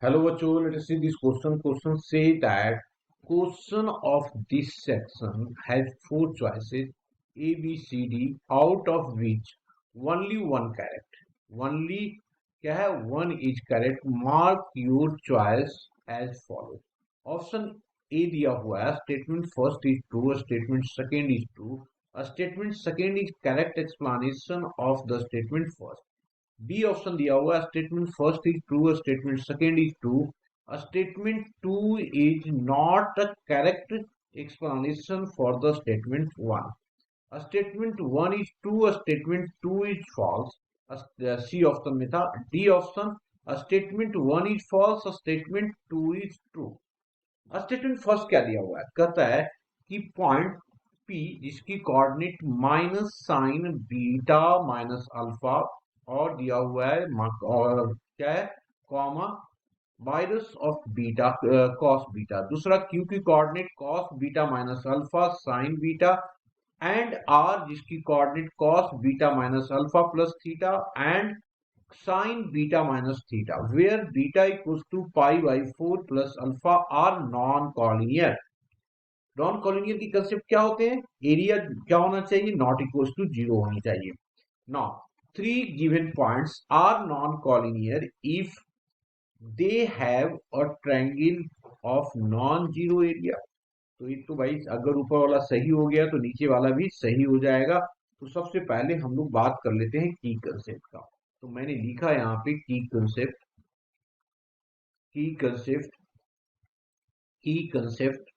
Hello, bachcho. Let us see this question. Question say that question of this section has four choices A, B, C, D, out of which only one correct. Only क्या है one is correct. Mark your choice as follows. Option A दिया हुआ है statement first is true, statement second is true. A statement second is correct explanation of the statement first. B option दिया हुआ है statement first is true statement second is true statement two is not a correct explanation for the statement 1. A statement 1 is true, a statement 2 is false. C option में था. D option, a statement 1 is false, a statement 2 is true. A statement first क्या दिया हुआ है? कहता है कि point P जिसकी coordinate minus sine beta minus alpha और दिया हुआ है और क्या है comma minus of beta cos beta. दूसरा Q की coordinate cos beta minus alpha sine beta and R जिसकी coordinate cos beta minus alpha plus theta and sine beta minus theta where beta equals to pi by 4 plus alpha are non collinear. Non collinear की concept क्या होते हैं? Area क्या होना चाहिए? Not equals to zero होनी चाहिए. Now three given points are non-collinear if they have a triangle of non-zero area. तो ये तो भाई अगर ऊपर वाला सही हो गया तो नीचे वाला भी सही हो जाएगा. तो सबसे पहले हम लोग बात कर लेते हैं की कंसेप्ट का. तो मैंने लिखा यहाँ पे की कंसेप्ट की कंसेप्ट की कंसेप्ट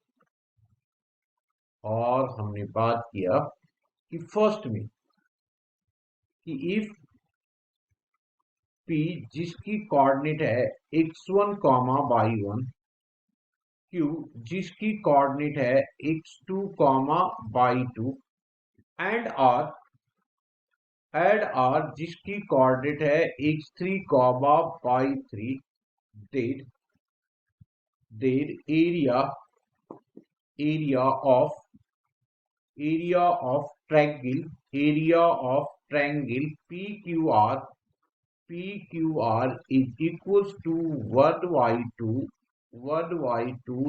और हमने बात किया कि फर्स्ट में कि इफ P जिसकी कोऑर्डिनेट है x1 कॉमा y1 Q जिसकी कोऑर्डिनेट है x2 comma y2 and R जिसकी कोऑर्डिनेट है x3 comma y3 then area of triangle PQR is equals to 1y2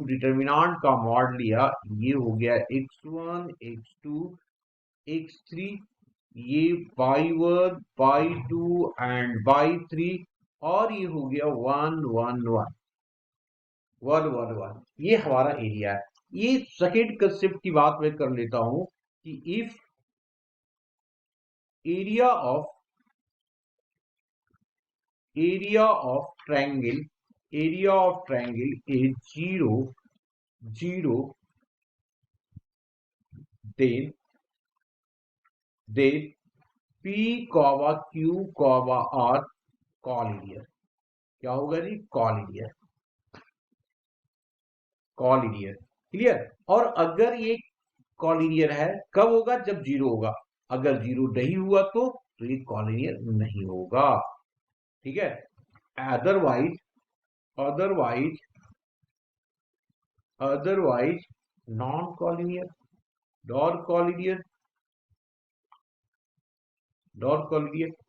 determinant का मॉड लिया. ये हो गया x1 x2 x3 ये y1 y2 एंड y3 और ये हो गया 1 1 1 1 1 1. ये हमारा एरिया है. ये सेकेंड कंसेप्ट की बात मैं कर लेता हूं कि if area of triangle is 0 then P comma Q comma R collinear. क्या होगा जी? कॉलिनियर. क्लियर. और अगर ये कॉलिनियर है कब होगा? जब जीरो होगा. अगर जीरो नहीं हुआ तो ये कॉलिनियर नहीं होगा. ठीक है. Otherwise non collinear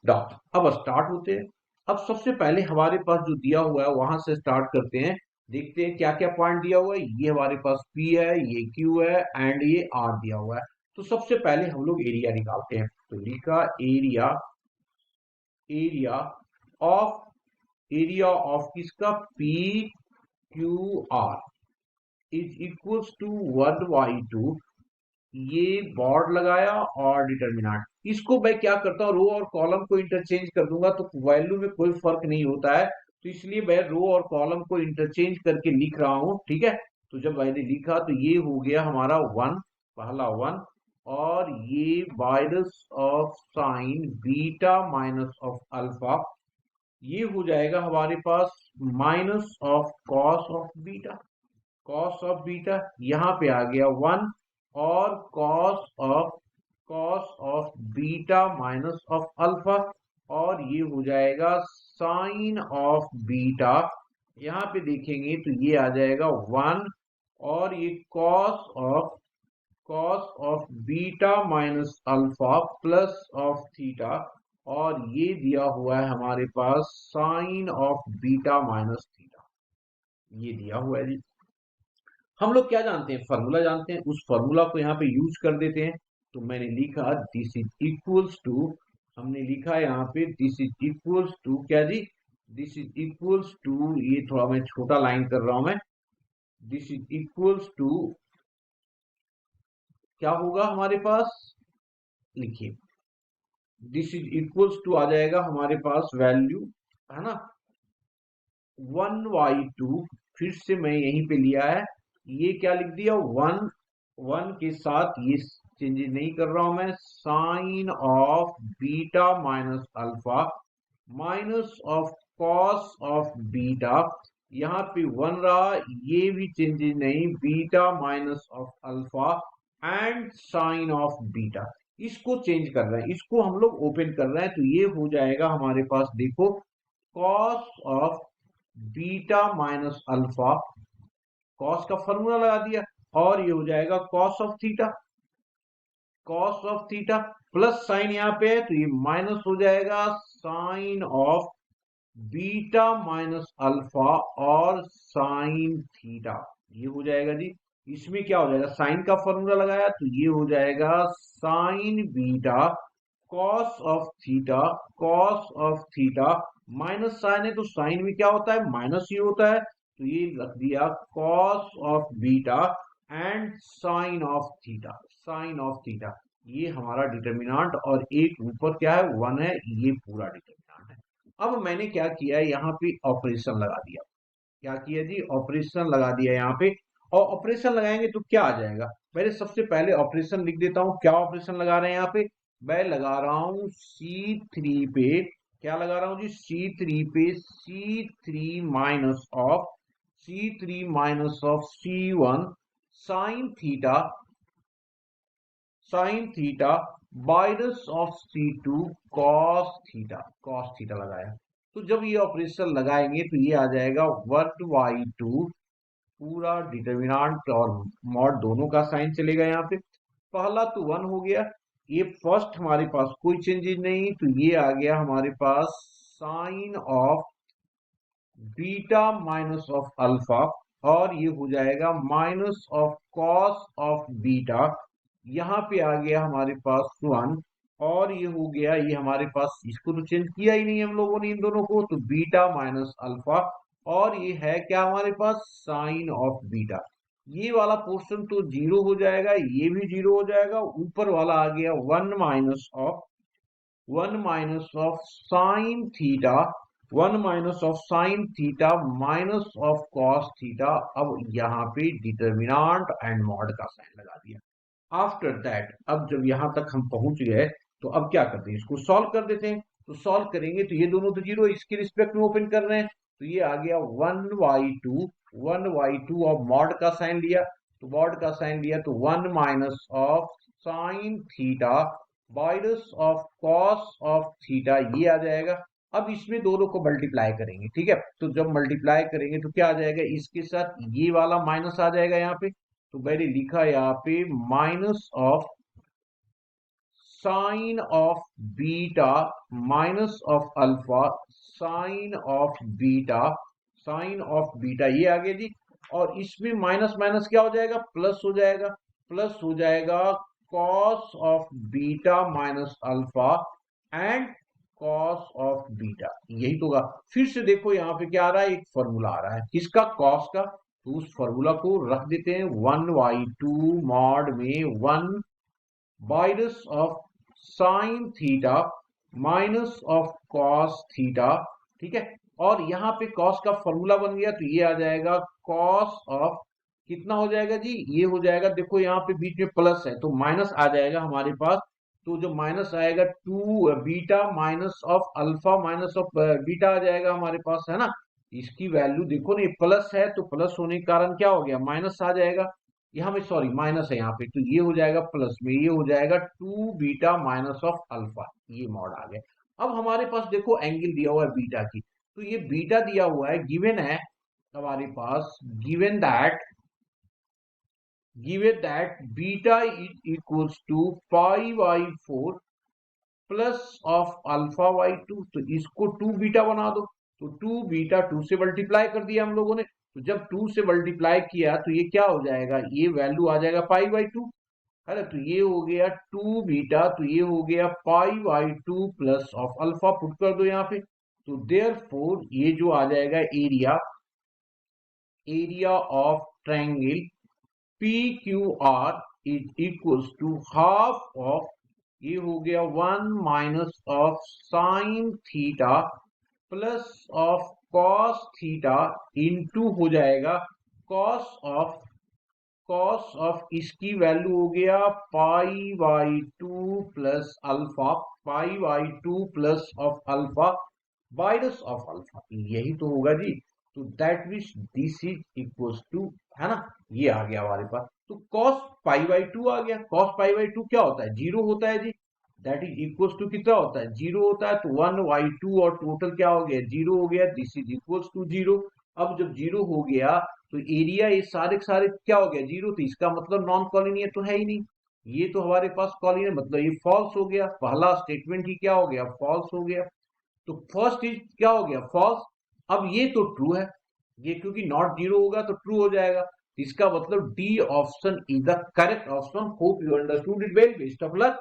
dot. अब स्टार्ट होते हैं. अब सबसे पहले हमारे पास जो दिया हुआ है वहां से स्टार्ट करते हैं. देखते हैं क्या क्या पॉइंट दिया हुआ है. ये हमारे पास P है, ये Q है एंड ये R दिया हुआ है. तो सबसे पहले हम लोग एरिया निकालते हैं. तो लिखा एरिया ऑफ किसका? PQR is equals to 1/2. ये बॉर्ड लगाया और डिटर्मिनेंट. इसको मैं क्या करता हूँ, रो और कॉलम को इंटरचेंज कर दूंगा तो वैल्यू में कोई फर्क नहीं होता है. तो इसलिए मैं रो और कॉलम को इंटरचेंज करके लिख रहा हूं. ठीक है. तो जब मैंने लिखा तो ये हो गया हमारा 1, पहला 1 और ये minus of sine beta minus of alpha ये हो जाएगा हमारे पास minus of cos of beta. यहाँ पे आ गया 1 और cos of beta minus of alpha और ये हो जाएगा साइन ऑफ बीटा. यहाँ पे देखेंगे तो ये आ जाएगा 1 और ये cos of beta minus alpha plus of theta और ये दिया हुआ है हमारे पास sine of beta minus theta. ये दिया हुआ है जी। हम लोग क्या जानते हैं, फॉर्मूला जानते हैं, उस फॉर्मूला को यहाँ पे यूज कर देते हैं। तो मैंने लिखा दिस इज इक्वल्स टू, हमने लिखा यहाँ पे दिस इज इक्वल्स टू क्या जी, दिस इज इक्वल्स टू, ये थोड़ा मैं छोटा लाइन कर रहा हूं मैं, दिस इज इक्वल्स टू क्या होगा हमारे पास, लिखिए दिस इज इक्वल्स टू आ जाएगा हमारे पास वैल्यू, है ना, 1/2, फिर से मैं यहीं पे लिया है, ये क्या लिख दिया, वन, वन के साथ ये चेंजेस नहीं कर रहा हूं मैं, sine of beta minus alpha minus of cos of beta, यहाँ पे वन रहा, ये भी चेंजेस नहीं, beta minus of alpha and sine of beta, इसको चेंज कर रहे हैं, इसको हम लोग ओपन कर रहे हैं, तो ये हो जाएगा हमारे पास, देखो cos of beta minus alpha, cos का फॉर्मूला लगा दिया, और ये हो जाएगा cos of theta, cos of theta plus sine यहाँ पे है तो ये माइनस हो जाएगा sine of beta minus alpha और साइन थीटा, ये हो जाएगा जी। इसमें क्या हो जाएगा, साइन का फॉर्मूला लगाया तो ये हो जाएगा sine beta cos of theta, cos of theta minus sine है तो साइन में क्या होता है, माइनस ही होता है, तो ये रख दिया cos of beta and sine of theta, sine of theta, ये हमारा डिटर्मिनांट, और एक ऊपर क्या है, वन है, ये पूरा डिटर्मिनांट है। अब मैंने क्या किया, यहाँ पे ऑपरेशन लगा दिया, क्या किया जी, ऑपरेशन लगा दिया यहाँ पे, और ऑपरेशन लगाएंगे तो क्या आ जाएगा, पहले सबसे पहले ऑपरेशन लिख देता हूं, क्या ऑपरेशन लगा रहे हैं यहाँ पे, मैं लगा रहा हूं C3 पे, क्या लगा रहा हूं जी, C3 पे C3 minus of, C3 minus of C1 sine theta, sine theta minus of C2 cos theta, cos theta लगाया, तो जब ये ऑपरेशन लगाएंगे तो ये आ जाएगा 1/2, पूरा डिटर्मिनांट और मॉड दोनों का साइन चलेगा यहाँ पे, पहला तो वन हो गया, ये फर्स्ट हमारे पास कोई चेंजेस नहीं, तो ये आ गया हमारे पास sine of beta minus of alpha, और ये हो जाएगा minus of cos of beta, यहाँ पे आ गया हमारे पास वन, और ये हो गया, ये हमारे पास इसको तो चेंज किया ही नहीं हम लोगों ने इन दोनों को, तो बीटा माइनस अल्फा, और ये है क्या हमारे पास, साइन ऑफ बीटा, ये वाला पोर्शन तो जीरो हो जाएगा, ये भी जीरो हो जाएगा, ऊपर वाला आ गया one minus of sine theta, one minus of sine theta minus of cos theta, अब यहाँ पे डिटर्मिनांट एंड मॉड का साइन लगा दिया। आफ्टर दैट, अब जब यहां तक हम पहुंच गए तो अब क्या करते हैं, इसको सॉल्व कर देते हैं, तो सॉल्व करेंगे तो ये दोनों तो जीरो, इसके रिस्पेक्ट में ओपन कर रहे हैं, तो ये आ गया 1/2, 1/2 और मॉड का साइन लिया, तो मॉड का साइन लिया तो one minus of sine theta minus of cos of theta, ये आ जाएगा। अब इसमें दोनों को मल्टीप्लाई करेंगे, ठीक है, तो जब मल्टीप्लाई करेंगे तो क्या आ जाएगा, इसके साथ ये वाला माइनस आ जाएगा यहाँ पे, तो मैंने लिखा यहाँ पे minus of sine of beta minus of alpha sine of beta, sine of beta, ये आ गया जी, और इसमें माइनस माइनस क्या हो जाएगा, प्लस हो जाएगा, प्लस हो जाएगा cos of beta minus alpha and cos of beta, यही तो होगा। फिर से देखो यहाँ पे क्या आ रहा है, एक फॉर्मूला आ रहा है किसका, कॉस का, तो उस फॉर्मूला को रख देते हैं 1/2 मॉड में one minus of sine theta minus of cos theta, ठीक है, और यहाँ पे कॉस का फॉर्मूला बन गया तो ये आ जाएगा कॉस ऑफ, कितना हो जाएगा जी, ये हो जाएगा, देखो यहाँ पे बीच में प्लस है तो माइनस आ जाएगा हमारे पास, तो जो माइनस आएगा two beta minus of alpha minus of beta आ जाएगा हमारे पास, है ना, इसकी वैल्यू देखो ना, ये प्लस है तो प्लस होने के कारण क्या हो गया, माइनस आ जाएगा, यहाँ पे सॉरी माइनस है यहाँ पे, तो ये हो जाएगा प्लस में, ये हो जाएगा two beta minus of alpha, ये मॉड आ गया। अब हमारे पास देखो एंगल दिया हुआ है बीटा की, तो ये बीटा दिया हुआ है, गिवन है हमारे पास, given that beta is equals to π/4 plus of अल्फा/2, तो इसको टू बीटा बना दो, तो टू बीटा टू से मल्टीप्लाई कर दिया हम लोगों ने, तो जब 2 से मल्टीप्लाई किया तो ये क्या हो जाएगा, ये वैल्यू आ जाएगा पाई बाई 2, है ना। तो ये हो गया 2 बीटा, तो ये हो गया pi by 2 plus of alpha, put कर दो यहाँ पे। तो देयरफॉर ये जो आ जाएगा area, area of triangle P Q R is equals to half of, ये हो गया 1 minus of sine theta plus of cos theta into हो जाएगा कॉस ऑफ इसकी वैल्यू हो गया pi by 2 plus alpha, pi by 2 plus of alpha minus of alpha, यही तो होगा जी। तो that means this is equals to, है ना, ये आ गया हमारे पास। तो cos पाई बाई 2 आ गया। cos पाई बाई 2 क्या होता है, जीरो होता है जी। दैट इज इक्वल्स टू कितना होता है, जीरो होता है। तो 1 बाई 2 और टोटल क्या हो गया, जीरो हो गया। This is equals to zero. अब जब जीरो हो गया तो एरिया ये सारे के सारे क्या हो गया, जीरो। तो इसका मतलब नॉन कॉलिनियर तो है ही नहीं, ये तो हमारे पास कॉलिनियर, मतलब ये फॉल्स हो गया। पहला स्टेटमेंट ही क्या हो गया, फॉल्स हो गया। तो फर्स्ट इज क्या हो गया, फॉल्स। अब ये तो ट्रू है, ये क्योंकि नॉट जीरो होगा तो ट्रू हो जाएगा। इसका मतलब D option is the correct option. Hope you understood it well. Best of luck.